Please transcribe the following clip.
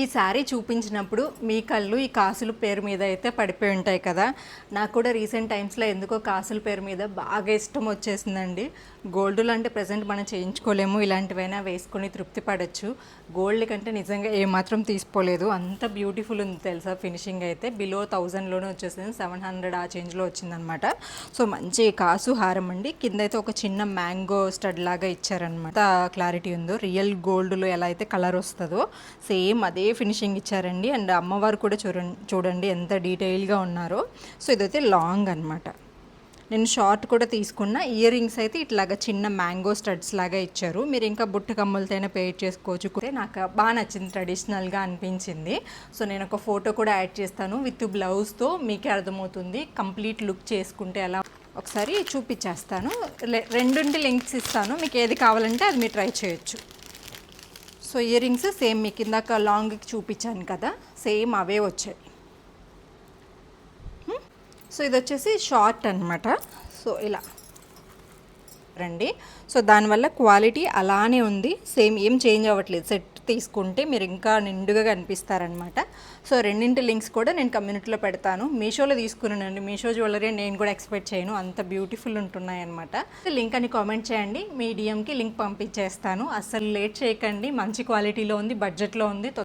ఈ శారీ చూపించినప్పుడు మీ కళ్ళు ఈ కాసుల పేరు మీద అయితే పడిపోయి ఉంటాయి కదా. నాకు కూడా రీసెంట్ టైమ్స్లో ఎందుకో కాసుల పేరు మీద బాగా ఇష్టం వచ్చేసిందండి. గోల్డ్లో అంటే ప్రజెంట్ మనం చేయించుకోలేము, ఇలాంటివైనా వేసుకొని తృప్తి పడవచ్చు. గోల్డ్ కంటే నిజంగా ఏమాత్రం తీసుకోలేదు, అంత బ్యూటిఫుల్ ఉంది తెలుసా. ఫినిషింగ్ అయితే బిలో 1000లోనే వచ్చేసింది, 700 ఆ చేంజ్లో వచ్చిందనమాట. సో మంచి కాసు హారం అండి. కింద అయితే ఒక చిన్న మ్యాంగో స్టడ్ లాగా ఇచ్చారనమాట. క్లారిటీ ఉందో రియల్ గోల్డ్లో ఎలా అయితే కలర్ వస్తుందో సేమ్ అదే ఫినిషింగ్ ఇచ్చారండి. అండ్ అమ్మవారు కూడా చూడండి ఎంత డీటెయిల్గా ఉన్నారో. సో ఇదైతే లాంగ్ అనమాట. నేను షార్ట్ కూడా తీసుకున్న. ఇయర్ రింగ్స్ అయితే ఇట్లాగా చిన్న మ్యాంగో స్టడ్స్ లాగా ఇచ్చారు. మీరు ఇంకా బుట్ట కమ్మలతోనే పేర్ చేసుకోవచ్చు. నాకు బాగా నచ్చింది, ట్రెడిషనల్గా అనిపించింది. సో నేను ఒక ఫోటో కూడా యాడ్ చేస్తాను విత్ బ్లౌజ్తో, మీకే అర్థమవుతుంది కంప్లీట్ లుక్ చేసుకుంటే ఎలా. ఒకసారి చూపించేస్తాను, రెండింటి లింక్స్ ఇస్తాను, మీకు ఏది కావాలంటే అది మీరు ట్రై చేయొచ్చు. సో ఇయర్ రింగ్స్ సేమ్ మీకు ఇందాక లాంగ్కి చూపించాను కదా, సేమ్ అవే వచ్చాయి. సో ఇది వచ్చేసి షార్ట్ అనమాట. సో ఇలా రండి. సో దానివల్ల క్వాలిటీ అలానే ఉంది, సేమ్ ఏం చేంజ్ అవ్వట్లేదు. సెట్ తీసుకుంటే మీరు ఇంకా నిండుగా కనిపిస్తారనమాట. సో రెండింటి లింక్స్ కూడా నేను కమ్యూనిటీలో పెడతాను. మీషోలో తీసుకున్నానండి, మీషో జ్యువెలరీ నేను కూడా ఎక్స్పెక్ట్ చేయను, అంత బ్యూటిఫుల్ ఉంటున్నాయి అనమాట. లింక్ అని కామెంట్ చేయండి, మీ డిఎంకి లింక్ పంపించేస్తాను. అస్సలు లేట్ చేయకండి, మంచి క్వాలిటీలో ఉంది, బడ్జెట్లో ఉంది.